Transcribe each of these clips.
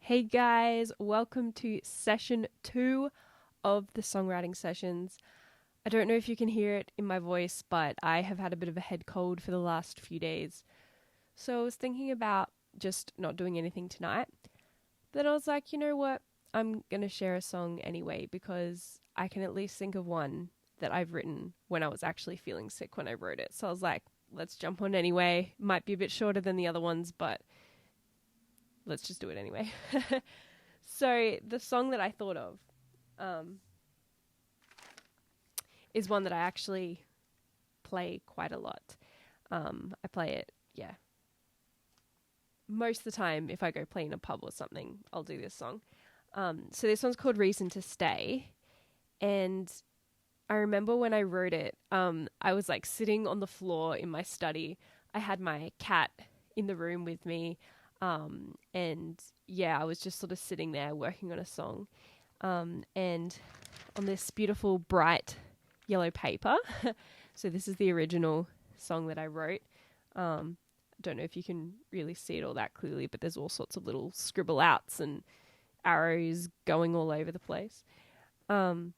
Hey guys, welcome to session 2 of the songwriting sessions. I don't know if you can hear it in my voice, but I have had a bit of a head cold for the last few days. So I was thinking about just not doing anything tonight. Then I was like, you know what? I'm going to share a song anyway because I can at least think of one that I've written when I was actually feeling sick when I wrote it. So I was like, let's jump on anyway. Might be a bit shorter than the other ones, but let's just do it anyway. So the song that I thought of is one that I actually play quite a lot. I play it, most of the time if I go play in a pub or something, I'll do this song. So this one's called Reason to Stay. And I remember when I wrote it, I was like sitting on the floor in my study. I had my cat in the room with me. And I was just sort of sitting there working on a song. And on this beautiful bright yellow paper. So this is the original song that I wrote. I don't know if you can really see it all that clearly, but there's all sorts of little scribble outs and arrows going all over the place. And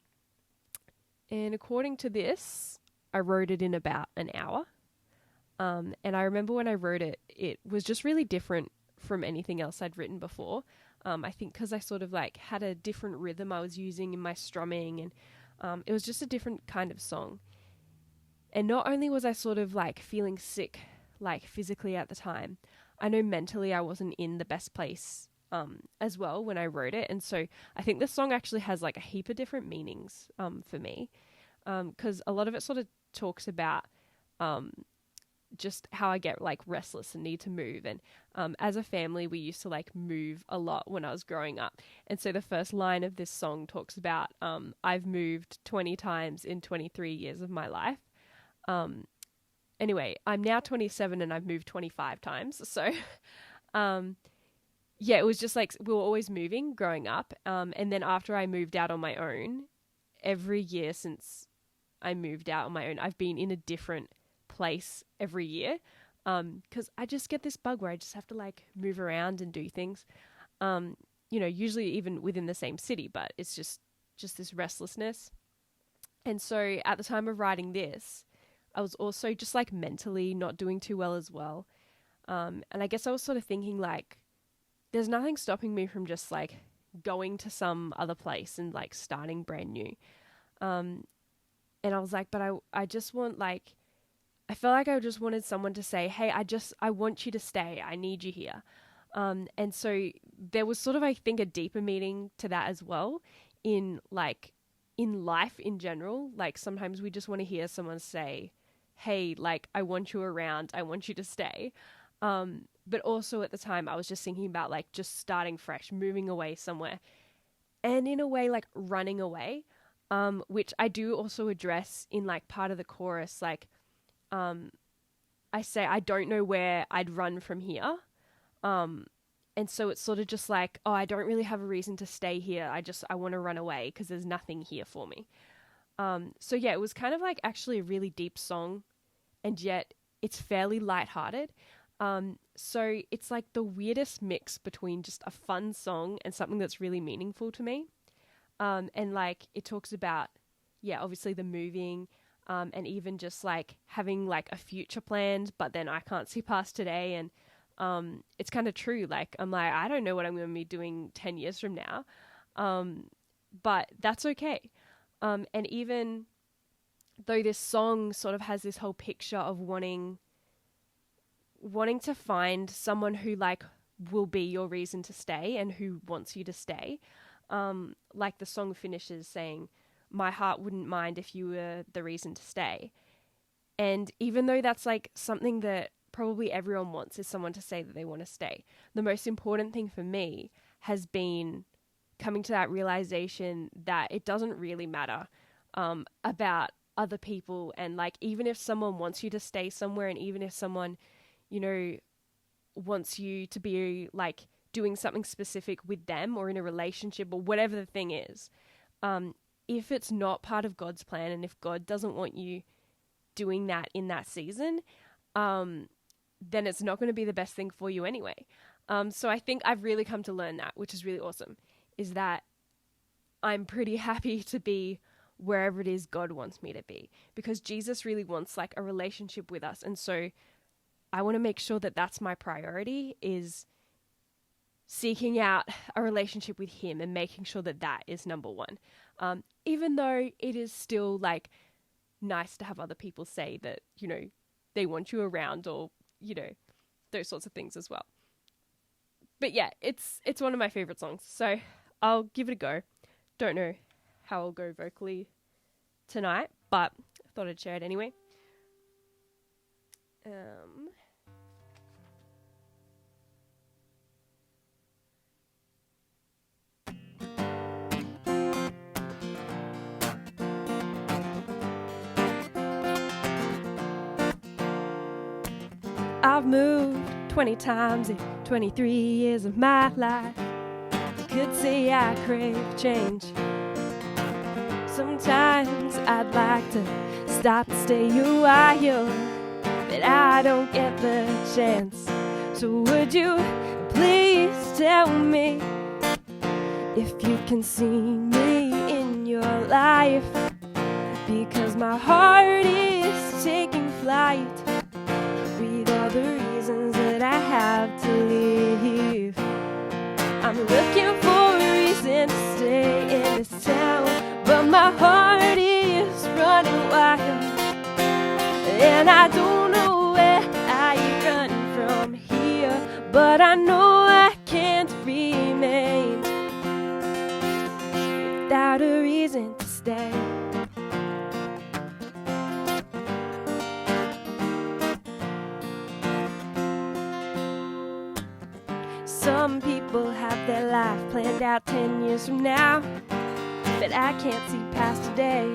according to this, I wrote it in about an hour. And I remember when I wrote it, it was just really different from anything else I'd written before. I think because I sort of like had a different rhythm I was using in my strumming, and it was just a different kind of song. And not only was I sort of like feeling sick, like physically at the time, I know mentally I wasn't in the best place as well when I wrote it. And so I think this song actually has like a heap of different meanings for me, because a lot of it sort of talks about just how I get like restless and need to move. And as a family, we used to like move a lot when I was growing up. And so the first line of this song talks about I've moved 20 times in 23 years of my life. Anyway, I'm now 27 and I've moved 25 times. So it was just like we were always moving growing up. And then after I moved out on my own, every year since I moved out on my own, I've been in a different place every year, because I just get this bug where I just have to like move around and do things, usually even within the same city, but it's just this restlessness. And so at the time of writing this, I was also just like mentally not doing too well as well, and I guess I was sort of thinking like there's nothing stopping me from just like going to some other place and like starting brand new, and I was like, but I just want like I felt like I just wanted someone to say, hey, I want you to stay. I need you here. And so there was sort of, I think, a deeper meaning to that as well in life in general. Like sometimes we just want to hear someone say, hey, like, I want you around. I want you to stay. But also at the time I was just thinking about like just starting fresh, moving away somewhere, and in a way like running away, which I do also address in like part of the chorus, like, I say, I don't know where I'd run from here. And so it's sort of just like, oh, I don't really have a reason to stay here. I want to run away because there's nothing here for me. It was kind of like actually a really deep song, and yet it's fairly lighthearted. So it's like the weirdest mix between just a fun song and something that's really meaningful to me. And like it talks about, obviously the moving, and even just like having like a future planned, but then I can't see past today. And it's kind of true. Like I'm like, I don't know what I'm going to be doing 10 years from now, but that's okay. And even though this song sort of has this whole picture of wanting to find someone who like will be your reason to stay and who wants you to stay, like the song finishes saying, my heart wouldn't mind if you were the reason to stay. And even though that's like something that probably everyone wants, is someone to say that they want to stay, the most important thing for me has been coming to that realization that it doesn't really matter about other people. And like, even if someone wants you to stay somewhere, and even if someone, wants you to be like doing something specific with them or in a relationship or whatever the thing is, if it's not part of God's plan, and if God doesn't want you doing that in that season, then it's not going to be the best thing for you anyway. So I think I've really come to learn that, which is really awesome, is that I'm pretty happy to be wherever it is God wants me to be, because Jesus really wants like a relationship with us. And so I want to make sure that that's my priority, is seeking out a relationship with him and making sure that that is number one. Even though it is still like nice to have other people say that, you know, they want you around, or, you know, those sorts of things as well. But yeah, it's one of my favorite songs. So I'll give it a go. Don't know how I'll go vocally tonight, but I thought I'd share it anyway. I've moved 20 times in 23 years of my life. You could say I crave change. Sometimes I'd like to stop and stay a while, but I don't get the chance. So would you please tell me if you can see me in your life? Because my heart is taking flight with all the reasons that I have to leave. I'm looking for a reason to stay in this town, but my heart is running wild, and I don't know where I run from here, but I know I can't remain without a reason to stay. Some people have their life planned out 10 years from now, but I can't see past today.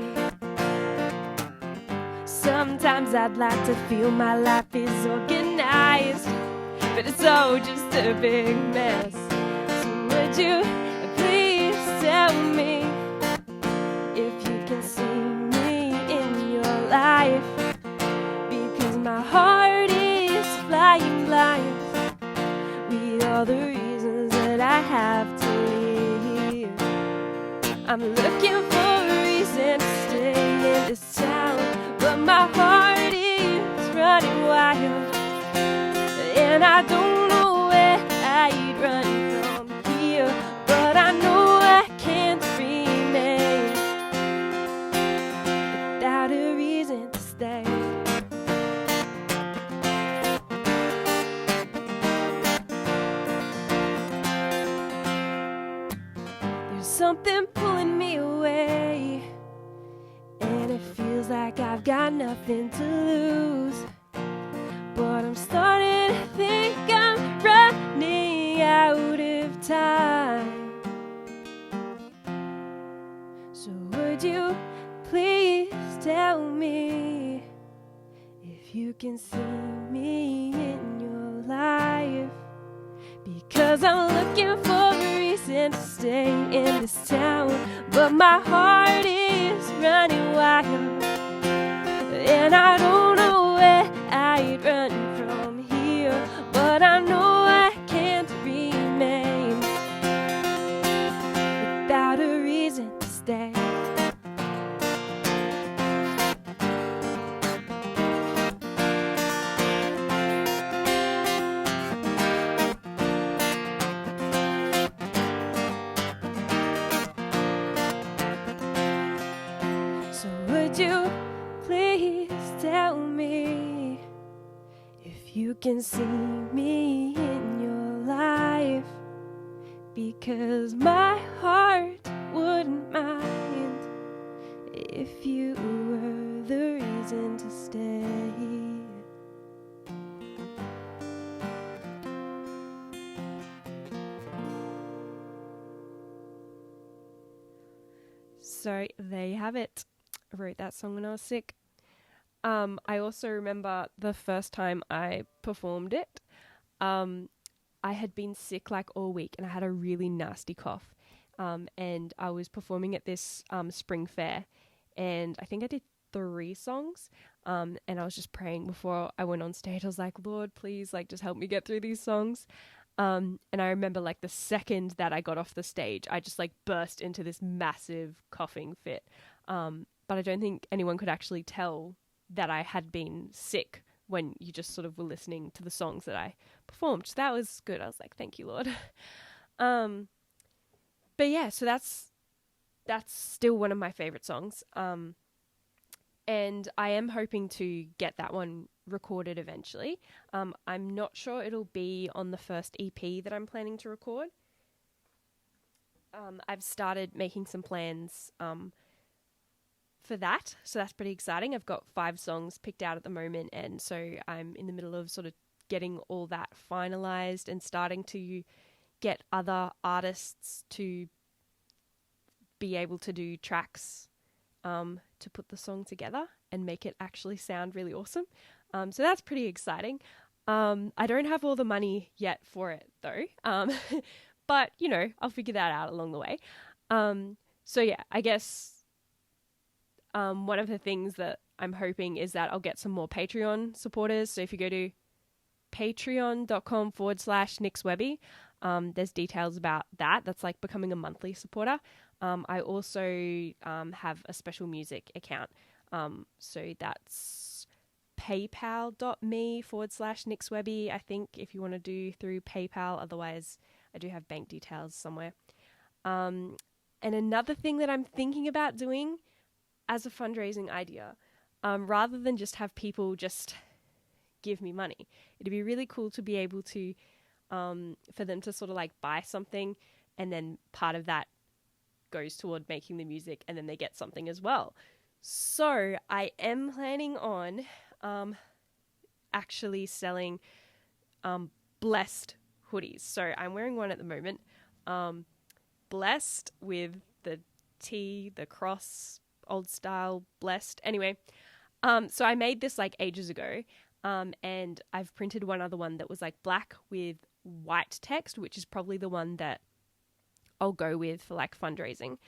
Sometimes I'd like to feel my life is organized, but it's all just a big mess. So would you please tell me if you can see me in your life? Because my heart is flying blind with all the reasons that I have to leave. I'm looking for a reason to stay in this town, but my heart is running wild, and I don't know where I'd run from here, but I know I can't remain without a reason to stay. Something pulling me away, and it feels like I've got nothing to lose, but I'm starting to think I'm running out of time. So would you please tell me if you can see me in your life? Because I'm looking for a reason to stay in this town, but my heart is running wild, and I don't know where I'd run from here, but I know I can't remain without a reason to stay. Would you please tell me if you can see me in your life? Because my heart wouldn't mind if you were the reason to stay. So there you have it. I wrote that song when I was sick. I also remember the first time I performed it. I had been sick like all week, and I had a really nasty cough. And I was performing at this spring fair, and I think I did 3 songs. And I was just praying before I went on stage. I was like, Lord, please, like, just help me get through these songs. And I remember like the second that I got off the stage, I just like burst into this massive coughing fit. But I don't think anyone could actually tell that I had been sick when you just sort of were listening to the songs that I performed. So that was good. I was like, thank you, Lord. But yeah, so that's still one of my favorite songs. And I am hoping to get that one recorded eventually. I'm not sure it'll be on the first EP that I'm planning to record. I've started making some plans for that, so that's pretty exciting. I've got 5 songs picked out at the moment, and so I'm in the middle of sort of getting all that finalized and starting to get other artists to be able to do tracks to put the song together and make it actually sound really awesome. So that's pretty exciting. I don't have all the money yet for it though, but you know, I'll figure that out along the way. So yeah, I guess one of the things that I'm hoping is that I'll get some more Patreon supporters. So if you go to patreon.com/NixWebby, there's details about that. That's like becoming a monthly supporter. I also have a special music account. So that's paypal.me/NixWebby, I think, if you want to do through PayPal. Otherwise, I do have bank details somewhere. And another thing that I'm thinking about doing as a fundraising idea, rather than just have people just give me money, it'd be really cool to be able to, for them to sort of like buy something, and then part of that goes toward making the music, and then they get something as well. So I am planning on actually selling blessed hoodies. So I'm wearing one at the moment, blessed with the T, the cross, old style blessed. Anyway, so I made this like ages ago, and I've printed one other one that was like black with white text, which is probably the one that I'll go with for like fundraising.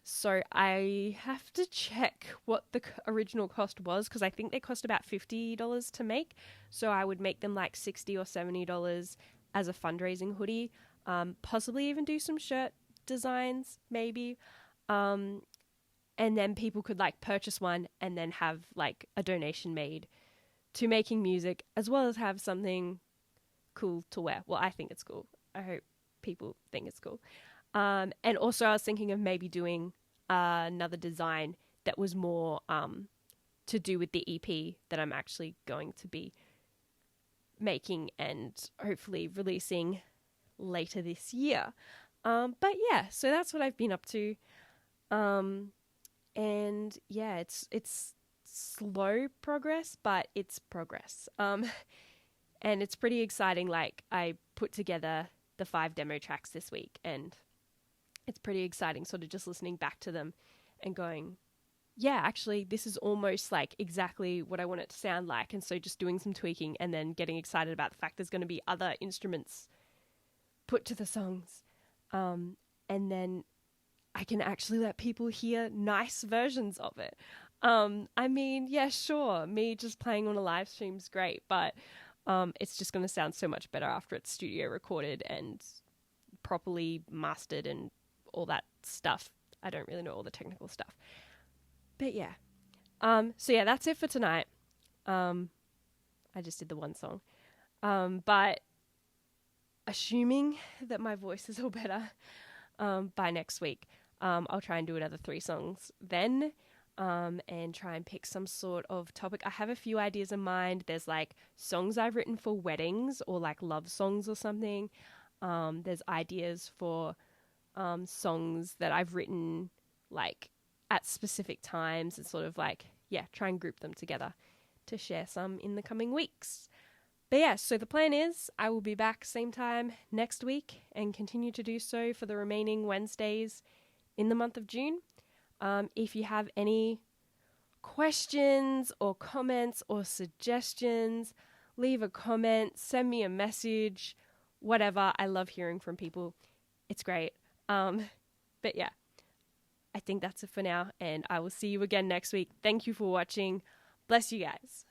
So I have to check what the original cost was, because I think they cost about $50 to make. So I would make them like $60 or $70 as a fundraising hoodie. Possibly even do some shirt designs, maybe. And then people could like purchase one and then have like a donation made to making music, as well as have something cool to wear. Well, I think it's cool. I hope people think it's cool. And also I was thinking of maybe doing another design that was more to do with the EP that I'm actually going to be making and hopefully releasing later this year. But yeah, so that's what I've been up to. And yeah, it's slow progress, but it's progress. And it's pretty exciting. Like, I put together the 5 demo tracks this week, and it's pretty exciting sort of just listening back to them and going, yeah, actually, this is almost like exactly what I want it to sound like. And so just doing some tweaking and then getting excited about the fact there's going to be other instruments put to the songs. And then I can actually let people hear nice versions of it. I mean, yeah, sure, me just playing on a live stream's great, but it's just going to sound so much better after it's studio recorded and properly mastered and all that stuff. I don't really know all the technical stuff. But yeah. So yeah, that's it for tonight. I just did the one song. But assuming that my voice is all better by next week, I'll try and do another 3 songs then, and try and pick some sort of topic. I have a few ideas in mind. There's like songs I've written for weddings or like love songs or something. There's ideas for songs that I've written like at specific times, and sort of like, yeah, try and group them together to share some in the coming weeks. But yeah, so the plan is I will be back same time next week and continue to do so for the remaining Wednesdays in the month of June. If you have any questions or comments or suggestions, leave a comment, send me a message, whatever. I love hearing from people. It's great. But yeah, I think that's it for now, and I will see you again next week. Thank you for watching. Bless you guys.